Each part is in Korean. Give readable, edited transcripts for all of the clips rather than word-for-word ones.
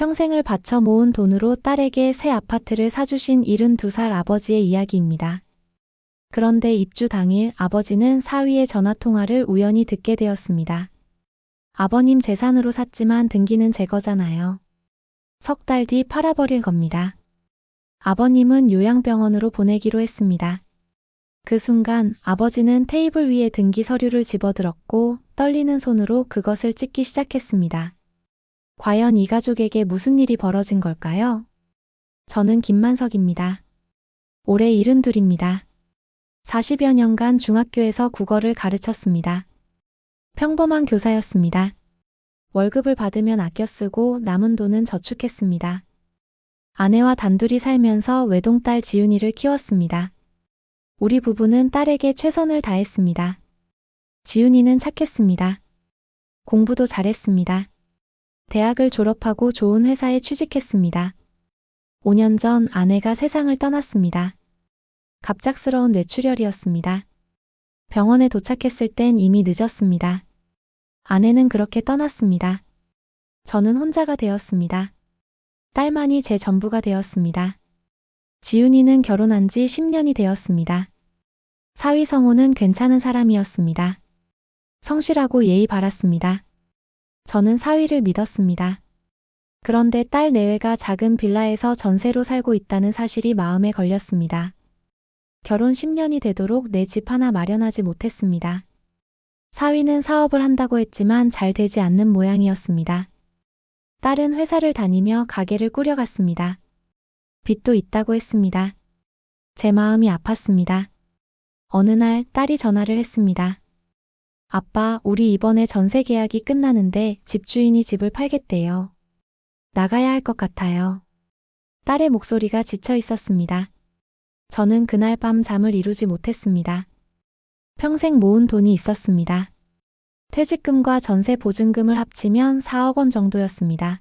평생을 바쳐 모은 돈으로 딸에게 새 아파트를 사주신 72살 아버지의 이야기입니다. 그런데 입주 당일 아버지는 사위의 전화통화를 우연히 듣게 되었습니다. 아버님 재산으로 샀지만 등기는 제 거잖아요. 석 달 뒤 팔아버릴 겁니다. 아버님은 요양병원으로 보내기로 했습니다. 그 순간 아버지는 테이블 위에 등기 서류를 집어들었고 떨리는 손으로 그것을 찢기 시작했습니다. 과연 이 가족에게 무슨 일이 벌어진 걸까요? 저는 김만석입니다. 올해 72입니다. 40여 년간 중학교에서 국어를 가르쳤습니다. 평범한 교사였습니다. 월급을 받으면 아껴 쓰고 남은 돈은 저축했습니다. 아내와 단둘이 살면서 외동딸 지윤이를 키웠습니다. 우리 부부는 딸에게 최선을 다했습니다. 지윤이는 착했습니다. 공부도 잘했습니다. 대학을 졸업하고 좋은 회사에 취직했습니다. 5년 전 아내가 세상을 떠났습니다. 갑작스러운 뇌출혈이었습니다. 병원에 도착했을 땐 이미 늦었습니다. 아내는 그렇게 떠났습니다. 저는 혼자가 되었습니다. 딸만이 제 전부가 되었습니다. 지윤이는 결혼한 지 10년이 되었습니다. 사위 성우는 괜찮은 사람이었습니다. 성실하고 예의 바랐습니다. 저는 사위를 믿었습니다. 그런데 딸 내외가 작은 빌라에서 전세로 살고 있다는 사실이 마음에 걸렸습니다. 결혼 10년이 되도록 내 집 하나 마련하지 못했습니다. 사위는 사업을 한다고 했지만 잘 되지 않는 모양이었습니다. 딸은 회사를 다니며 가게를 꾸려갔습니다. 빚도 있다고 했습니다. 제 마음이 아팠습니다. 어느 날 딸이 전화를 했습니다. 아빠, 우리 이번에 전세 계약이 끝나는데 집주인이 집을 팔겠대요. 나가야 할 것 같아요. 딸의 목소리가 지쳐 있었습니다. 저는 그날 밤 잠을 이루지 못했습니다. 평생 모은 돈이 있었습니다. 퇴직금과 전세 보증금을 합치면 4억 원 정도였습니다.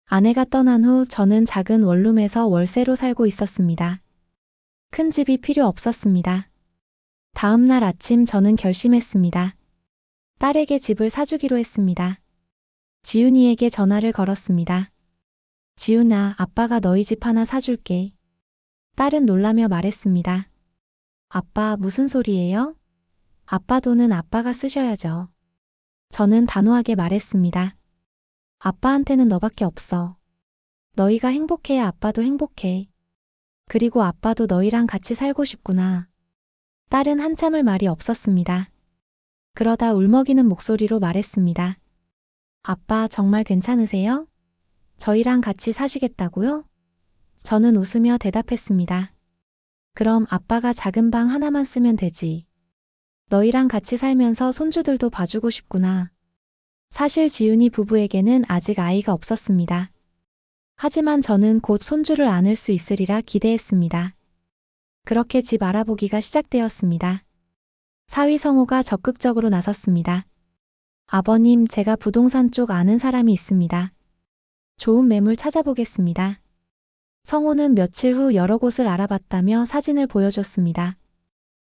아내가 떠난 후 저는 작은 원룸에서 월세로 살고 있었습니다. 큰 집이 필요 없었습니다. 다음 날 아침 저는 결심했습니다. 딸에게 집을 사주기로 했습니다. 지윤이에게 전화를 걸었습니다. 지윤아, 아빠가 너희 집 하나 사줄게. 딸은 놀라며 말했습니다. 아빠, 무슨 소리예요? 아빠 돈은 아빠가 쓰셔야죠. 저는 단호하게 말했습니다. 아빠한테는 너밖에 없어. 너희가 행복해야 아빠도 행복해. 그리고 아빠도 너희랑 같이 살고 싶구나. 딸은 한참을 말이 없었습니다. 그러다 울먹이는 목소리로 말했습니다. 아빠, 정말 괜찮으세요? 저희랑 같이 사시겠다고요? 저는 웃으며 대답했습니다. 그럼 아빠가 작은 방 하나만 쓰면 되지. 너희랑 같이 살면서 손주들도 봐주고 싶구나. 사실 지윤이 부부에게는 아직 아이가 없었습니다. 하지만 저는 곧 손주를 안을 수 있으리라 기대했습니다. 그렇게 집 알아보기가 시작되었습니다. 사위 성우가 적극적으로 나섰습니다. 아버님, 제가 부동산 쪽 아는 사람이 있습니다. 좋은 매물 찾아보겠습니다. 성우는 며칠 후 여러 곳을 알아봤다며 사진을 보여줬습니다.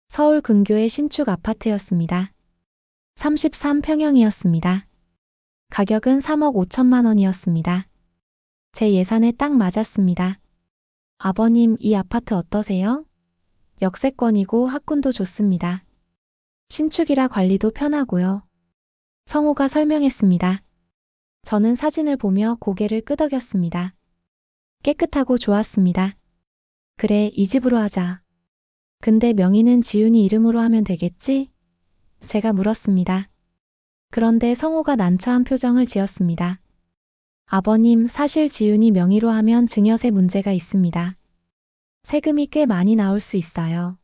서울 근교의 신축 아파트였습니다. 33평형이었습니다. 가격은 3억 5천만 원이었습니다. 제 예산에 딱 맞았습니다. 아버님, 이 아파트 어떠세요? 역세권이고 학군도 좋습니다. 신축이라 관리도 편하고요. 성우가 설명했습니다. 저는 사진을 보며 고개를 끄덕였습니다. 깨끗하고 좋았습니다. 그래, 이 집으로 하자. 근데 명의는 지윤이 이름으로 하면 되겠지? 제가 물었습니다. 그런데 성우가 난처한 표정을 지었습니다. 아버님, 사실 지윤이 명의로 하면 증여세 문제가 있습니다. 세금이 꽤 많이 나올 수 있어요.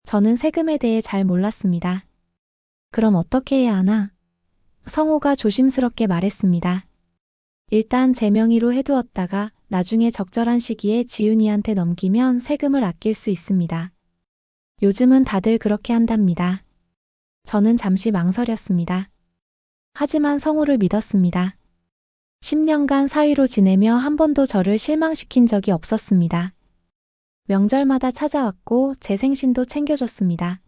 저는 세금에 대해 잘 몰랐습니다. 그럼 어떻게 해야 하나? 성우가 조심스럽게 말했습니다. 일단 제 명의로 해두었다가 나중에 적절한 시기에 지윤이한테 넘기면 세금을 아낄 수 있습니다. 요즘은 다들 그렇게 한답니다. 저는 잠시 망설였습니다. 하지만 성우를 믿었습니다. 10년간 사위로 지내며 한 번도 저를 실망시킨 적이 없었습니다. 명절마다 찾아왔고 제 생신도 챙겨줬습니다.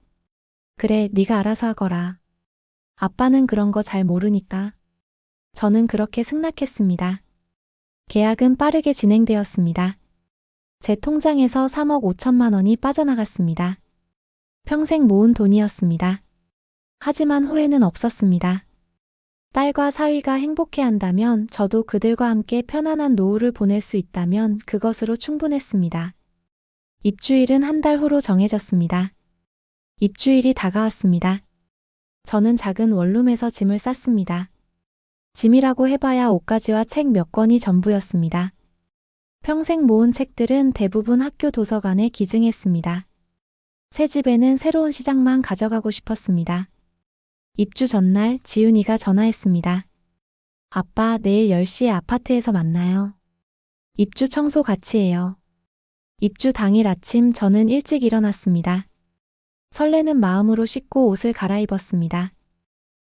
그래, 네가 알아서 하거라. 아빠는 그런 거 잘 모르니까. 저는 그렇게 승낙했습니다. 계약은 빠르게 진행되었습니다. 제 통장에서 3억 5천만 원이 빠져나갔습니다. 평생 모은 돈이었습니다. 하지만 후회는 없었습니다. 딸과 사위가 행복해한다면, 저도 그들과 함께 편안한 노후를 보낼 수 있다면 그것으로 충분했습니다. 입주일은 한 달 후로 정해졌습니다. 입주일이 다가왔습니다. 저는 작은 원룸에서 짐을 쌌습니다. 짐이라고 해봐야 옷가지와 책 몇 권이 전부였습니다. 평생 모은 책들은 대부분 학교 도서관에 기증했습니다. 새 집에는 새로운 시작만 가져가고 싶었습니다. 입주 전날 지훈이가 전화했습니다. 아빠, 내일 10시에 아파트에서 만나요. 입주 청소 같이 해요. 입주 당일 아침 저는 일찍 일어났습니다. 설레는 마음으로 씻고 옷을 갈아입었습니다.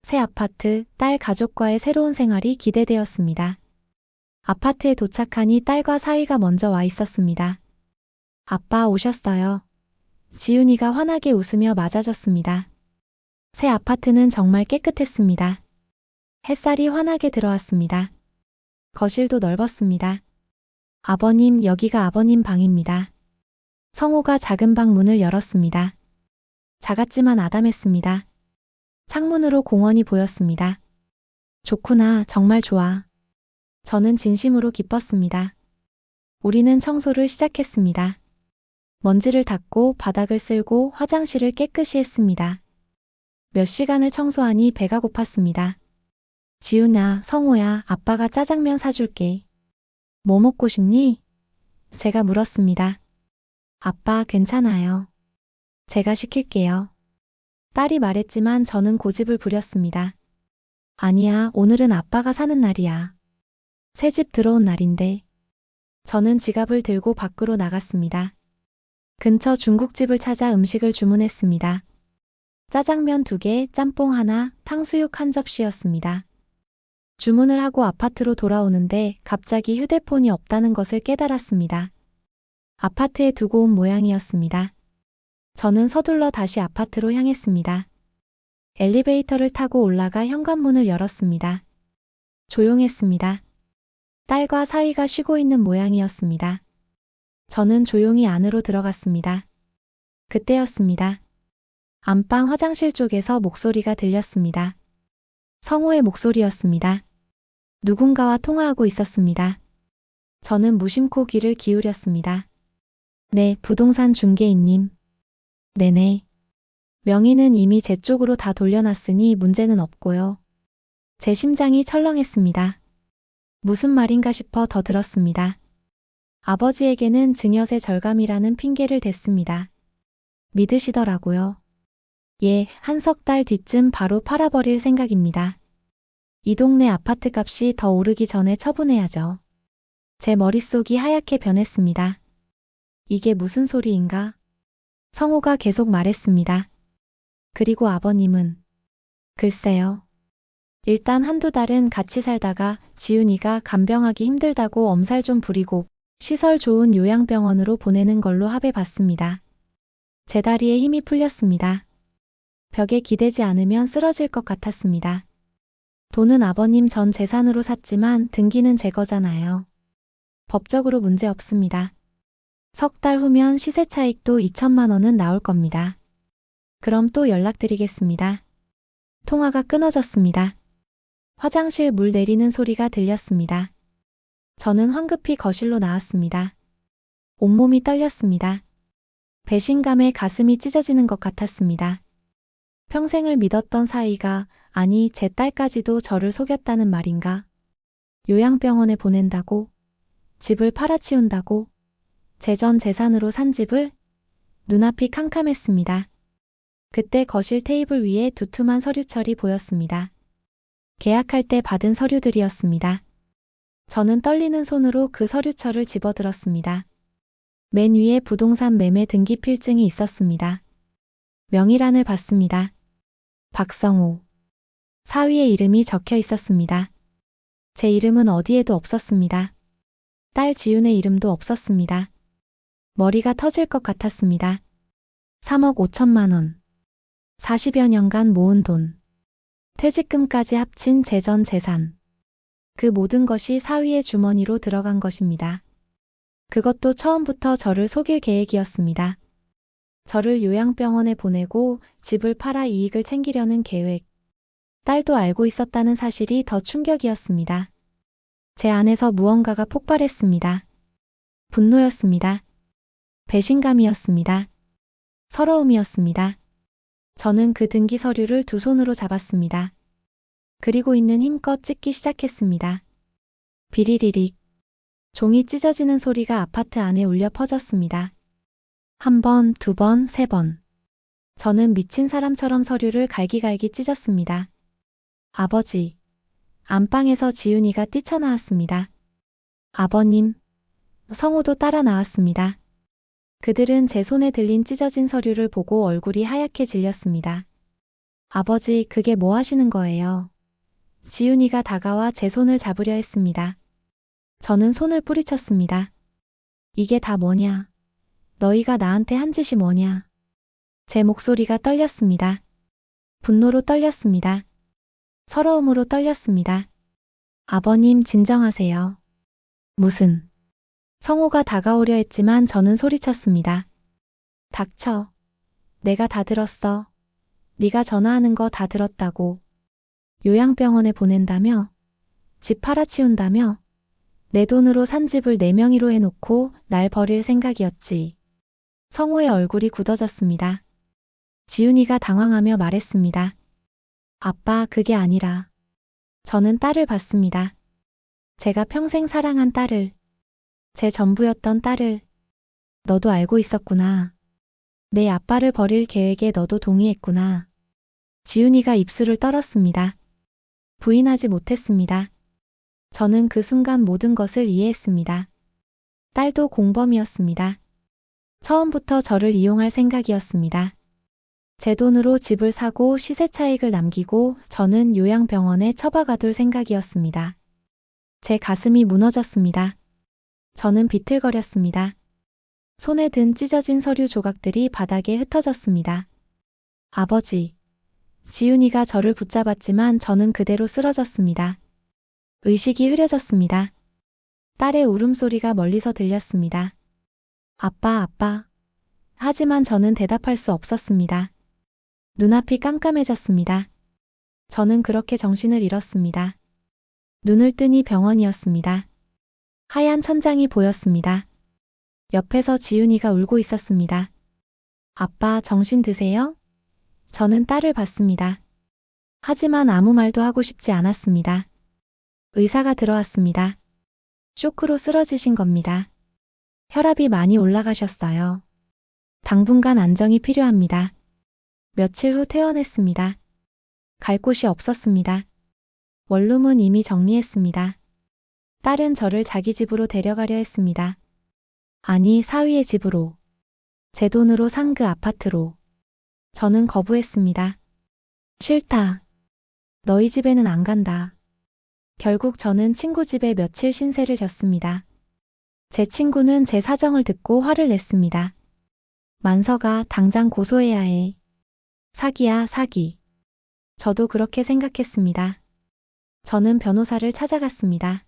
새 아파트, 딸 가족과의 새로운 생활이 기대되었습니다. 아파트에 도착하니 딸과 사위가 먼저 와 있었습니다. 아빠 오셨어요. 지훈이가 환하게 웃으며 맞아줬습니다. 새 아파트는 정말 깨끗했습니다. 햇살이 환하게 들어왔습니다. 거실도 넓었습니다. 아버님, 여기가 아버님 방입니다. 성호가 작은 방 문을 열었습니다. 작았지만 아담했습니다. 창문으로 공원이 보였습니다. 좋구나, 정말 좋아. 저는 진심으로 기뻤습니다. 우리는 청소를 시작했습니다. 먼지를 닦고 바닥을 쓸고 화장실을 깨끗이 했습니다. 몇 시간을 청소하니 배가 고팠습니다. 지훈아, 성호야, 아빠가 짜장면 사줄게. 뭐 먹고 싶니? 제가 물었습니다. 아빠, 괜찮아요. 제가 시킬게요. 딸이 말했지만 저는 고집을 부렸습니다. 아니야, 오늘은 아빠가 사는 날이야. 새 집 들어온 날인데. 저는 지갑을 들고 밖으로 나갔습니다. 근처 중국집을 찾아 음식을 주문했습니다. 짜장면 2개, 짬뽕 하나, 탕수육 한 접시였습니다. 주문을 하고 아파트로 돌아오는데 갑자기 휴대폰이 없다는 것을 깨달았습니다. 아파트에 두고 온 모양이었습니다. 저는 서둘러 다시 아파트로 향했습니다. 엘리베이터를 타고 올라가 현관문을 열었습니다. 조용했습니다. 딸과 사위가 쉬고 있는 모양이었습니다. 저는 조용히 안으로 들어갔습니다. 그때였습니다. 안방 화장실 쪽에서 목소리가 들렸습니다. 성호의 목소리였습니다. 누군가와 통화하고 있었습니다. 저는 무심코 귀를 기울였습니다. 네, 부동산 중개인님. 네네. 명의는 이미 제 쪽으로 다 돌려놨으니 문제는 없고요. 제 심장이 철렁했습니다. 무슨 말인가 싶어 더 들었습니다. 아버지에게는 증여세 절감이라는 핑계를 댔습니다. 믿으시더라고요. 예, 한 석 달 뒤쯤 바로 팔아버릴 생각입니다. 이 동네 아파트 값이 더 오르기 전에 처분해야죠. 제 머릿속이 하얗게 변했습니다. 이게 무슨 소리인가? 성호가 계속 말했습니다. 그리고 아버님은? 글쎄요. 일단 한두 달은 같이 살다가 지훈이가 간병하기 힘들다고 엄살 좀 부리고 시설 좋은 요양병원으로 보내는 걸로 합의봤습니다. 제 다리에 힘이 풀렸습니다. 벽에 기대지 않으면 쓰러질 것 같았습니다. 돈은 아버님 전 재산으로 샀지만 등기는 제 거잖아요. 법적으로 문제 없습니다. 석 달 후면 시세 차익도 2천만 원은 나올 겁니다. 그럼 또 연락드리겠습니다. 통화가 끊어졌습니다. 화장실 물 내리는 소리가 들렸습니다. 저는 황급히 거실로 나왔습니다. 온몸이 떨렸습니다. 배신감에 가슴이 찢어지는 것 같았습니다. 평생을 믿었던 사이가, 아니 제 딸까지도 저를 속였다는 말인가? 요양병원에 보낸다고? 집을 팔아치운다고? 제 전 재산으로 산 집을? 눈앞이 캄캄했습니다. 그때 거실 테이블 위에 두툼한 서류철이 보였습니다. 계약할 때 받은 서류들이었습니다. 저는 떨리는 손으로 그 서류철을 집어들었습니다. 맨 위에 부동산 매매 등기 필증이 있었습니다. 명의란을 봤습니다. 박성호. 사위의 이름이 적혀 있었습니다. 제 이름은 어디에도 없었습니다. 딸 지훈의 이름도 없었습니다. 머리가 터질 것 같았습니다. 3억 5천만 원. 40여 년간 모은 돈. 퇴직금까지 합친 제 전 재산. 그 모든 것이 사위의 주머니로 들어간 것입니다. 그것도 처음부터 저를 속일 계획이었습니다. 저를 요양병원에 보내고 집을 팔아 이익을 챙기려는 계획. 딸도 알고 있었다는 사실이 더 충격이었습니다. 제 안에서 무언가가 폭발했습니다. 분노였습니다. 배신감이었습니다. 서러움이었습니다. 저는 그 등기 서류를 두 손으로 잡았습니다. 그리고 있는 힘껏 찢기 시작했습니다. 비리리릭. 종이 찢어지는 소리가 아파트 안에 울려 퍼졌습니다. 한 번, 두 번, 세 번. 저는 미친 사람처럼 서류를 갈기갈기 찢었습니다. 아버지. 안방에서 지훈이가 뛰쳐나왔습니다. 아버님. 성우도 따라 나왔습니다. 그들은 제 손에 들린 찢어진 서류를 보고 얼굴이 하얗게 질렸습니다. 아버지, 그게 뭐 하시는 거예요? 지훈이가 다가와 제 손을 잡으려 했습니다. 저는 손을 뿌리쳤습니다. 이게 다 뭐냐? 너희가 나한테 한 짓이 뭐냐? 제 목소리가 떨렸습니다. 분노로 떨렸습니다. 서러움으로 떨렸습니다. 아버님, 진정하세요. 무슨? 성호가 다가오려 했지만 저는 소리쳤습니다. 닥쳐. 내가 다 들었어. 네가 전화하는 거 다 들었다고. 요양병원에 보낸다며? 집 팔아치운다며? 내 돈으로 산 집을 내 명의로 해놓고 날 버릴 생각이었지. 성호의 얼굴이 굳어졌습니다. 지훈이가 당황하며 말했습니다. 아빠, 그게 아니라. 저는 딸을 봤습니다. 제가 평생 사랑한 딸을. 제 전부였던 딸을. 너도 알고 있었구나. 내 아빠를 버릴 계획에 너도 동의했구나. 지훈이가 입술을 떨었습니다. 부인하지 못했습니다. 저는 그 순간 모든 것을 이해했습니다. 딸도 공범이었습니다. 처음부터 저를 이용할 생각이었습니다. 제 돈으로 집을 사고 시세 차익을 남기고 저는 요양병원에 처박아둘 생각이었습니다. 제 가슴이 무너졌습니다. 저는 비틀거렸습니다. 손에 든 찢어진 서류 조각들이 바닥에 흩어졌습니다. 아버지. 지훈이가 저를 붙잡았지만 저는 그대로 쓰러졌습니다. 의식이 흐려졌습니다. 딸의 울음소리가 멀리서 들렸습니다. 아빠, 아빠. 하지만 저는 대답할 수 없었습니다. 눈앞이 깜깜해졌습니다. 저는 그렇게 정신을 잃었습니다. 눈을 뜨니 병원이었습니다. 하얀 천장이 보였습니다. 옆에서 지훈이가 울고 있었습니다. 아빠, 정신 드세요? 저는 딸을 봤습니다. 하지만 아무 말도 하고 싶지 않았습니다. 의사가 들어왔습니다. 쇼크로 쓰러지신 겁니다. 혈압이 많이 올라가셨어요. 당분간 안정이 필요합니다. 며칠 후 퇴원했습니다. 갈 곳이 없었습니다. 원룸은 이미 정리했습니다. 딸은 저를 자기 집으로 데려가려 했습니다. 아니, 사위의 집으로. 제 돈으로 산 그 아파트로. 저는 거부했습니다. 싫다. 너희 집에는 안 간다. 결국 저는 친구 집에 며칠 신세를 졌습니다. 제 친구는 제 사정을 듣고 화를 냈습니다. 만서가 당장 고소해야 해. 사기야, 사기. 저도 그렇게 생각했습니다. 저는 변호사를 찾아갔습니다.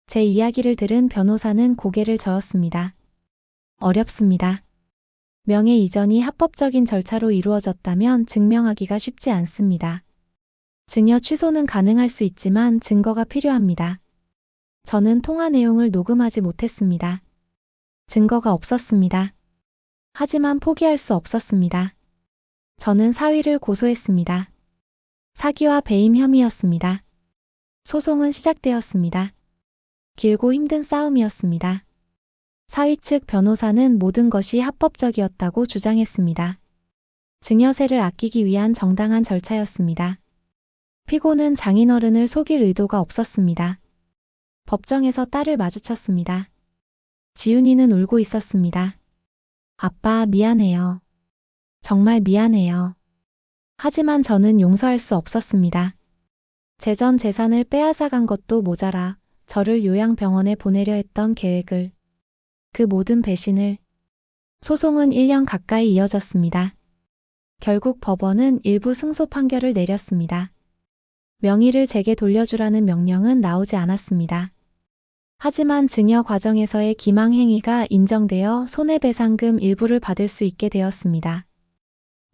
제 이야기를 들은 변호사는 고개를 저었습니다. 어렵습니다. 명예 이전이 합법적인 절차로 이루어졌다면 증명하기가 쉽지 않습니다. 증여 취소는 가능할 수 있지만 증거가 필요합니다. 저는 통화 내용을 녹음하지 못했습니다. 증거가 없었습니다. 하지만 포기할 수 없었습니다. 저는 사위를 고소했습니다. 사기와 배임 혐의였습니다. 소송은 시작되었습니다. 길고 힘든 싸움이었습니다. 사위 측 변호사는 모든 것이 합법적이었다고 주장했습니다. 증여세를 아끼기 위한 정당한 절차였습니다. 피고는 장인어른을 속일 의도가 없었습니다. 법정에서 딸을 마주쳤습니다. 지훈이는 울고 있었습니다. 아빠, 미안해요. 정말 미안해요. 하지만 저는 용서할 수 없었습니다. 제 전 재산을 빼앗아간 것도 모자라 저를 요양병원에 보내려 했던 계획을, 그 모든 배신을. 소송은 1년 가까이 이어졌습니다. 결국 법원은 일부 승소 판결을 내렸습니다. 명의를 제게 돌려주라는 명령은 나오지 않았습니다. 하지만 증여 과정에서의 기망 행위가 인정되어 손해배상금 일부를 받을 수 있게 되었습니다.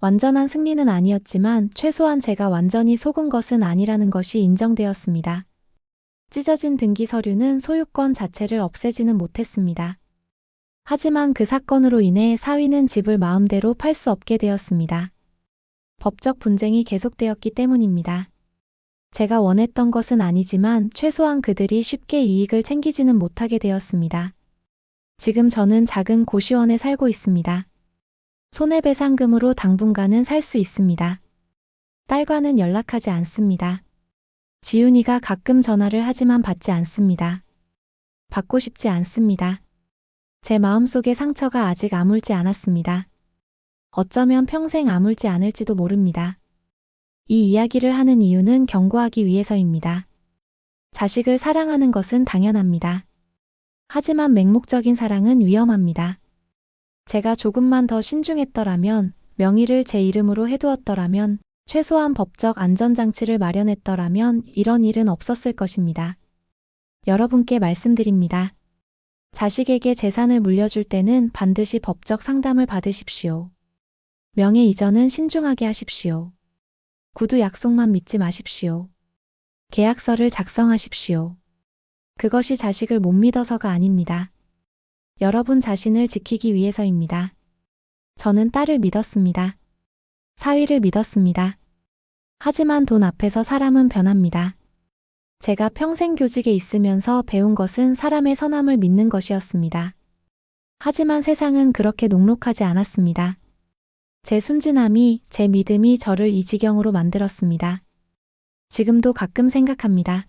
완전한 승리는 아니었지만 최소한 제가 완전히 속은 것은 아니라는 것이 인정되었습니다. 찢어진 등기 서류는 소유권 자체를 없애지는 못했습니다. 하지만 그 사건으로 인해 사위는 집을 마음대로 팔 수 없게 되었습니다. 법적 분쟁이 계속되었기 때문입니다. 제가 원했던 것은 아니지만 최소한 그들이 쉽게 이익을 챙기지는 못하게 되었습니다. 지금 저는 작은 고시원에 살고 있습니다. 손해배상금으로 당분간은 살 수 있습니다. 딸과는 연락하지 않습니다. 지훈이가 가끔 전화를 하지만 받지 않습니다. 받고 싶지 않습니다. 제 마음속의 상처가 아직 아물지 않았습니다. 어쩌면 평생 아물지 않을지도 모릅니다. 이 이야기를 하는 이유는 경고하기 위해서입니다. 자식을 사랑하는 것은 당연합니다. 하지만 맹목적인 사랑은 위험합니다. 제가 조금만 더 신중했더라면, 명의를 제 이름으로 해두었더라면, 최소한 법적 안전장치를 마련했더라면 이런 일은 없었을 것입니다. 여러분께 말씀드립니다. 자식에게 재산을 물려줄 때는 반드시 법적 상담을 받으십시오. 명예 이전은 신중하게 하십시오. 구두 약속만 믿지 마십시오. 계약서를 작성하십시오. 그것이 자식을 못 믿어서가 아닙니다. 여러분 자신을 지키기 위해서입니다. 저는 딸을 믿었습니다. 사위를 믿었습니다. 하지만 돈 앞에서 사람은 변합니다. 제가 평생 교직에 있으면서 배운 것은 사람의 선함을 믿는 것이었습니다. 하지만 세상은 그렇게 녹록하지 않았습니다. 제 순진함이, 제 믿음이 저를 이 지경으로 만들었습니다. 지금도 가끔 생각합니다.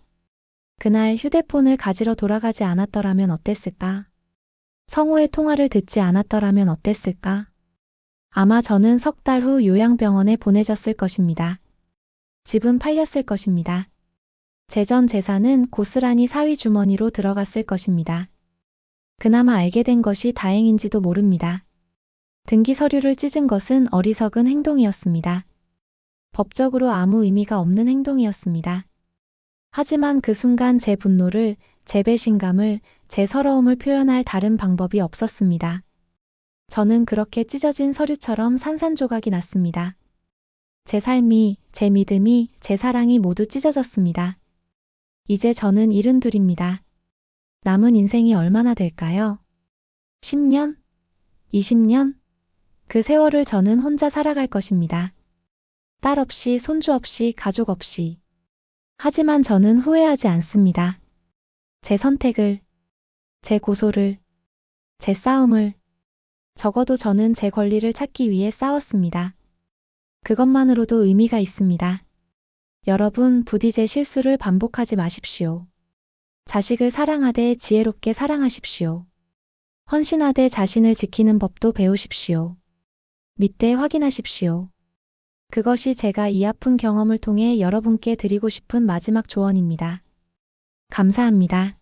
그날 휴대폰을 가지러 돌아가지 않았더라면 어땠을까? 성우의 통화를 듣지 않았더라면 어땠을까? 아마 저는 석 달 후 요양병원에 보내졌을 것입니다. 집은 팔렸을 것입니다. 제 전 재산은 고스란히 사위 주머니로 들어갔을 것입니다. 그나마 알게 된 것이 다행인지도 모릅니다. 등기 서류를 찢은 것은 어리석은 행동이었습니다. 법적으로 아무 의미가 없는 행동이었습니다. 하지만 그 순간 제 분노를, 제 배신감을, 제 서러움을 표현할 다른 방법이 없었습니다. 저는 그렇게 찢어진 서류처럼 산산조각이 났습니다. 제 삶이, 제 믿음이, 제 사랑이 모두 찢어졌습니다. 이제 저는 72입니다. 남은 인생이 얼마나 될까요? 10년? 20년? 그 세월을 저는 혼자 살아갈 것입니다. 딸 없이, 손주 없이, 가족 없이. 하지만 저는 후회하지 않습니다. 제 선택을, 제 고소를, 제 싸움을, 적어도 저는 제 권리를 찾기 위해 싸웠습니다. 그것만으로도 의미가 있습니다. 여러분, 부디 제 실수를 반복하지 마십시오. 자식을 사랑하되 지혜롭게 사랑하십시오. 헌신하되 자신을 지키는 법도 배우십시오. 믿되 확인하십시오. 그것이 제가 이 아픈 경험을 통해 여러분께 드리고 싶은 마지막 조언입니다. 감사합니다.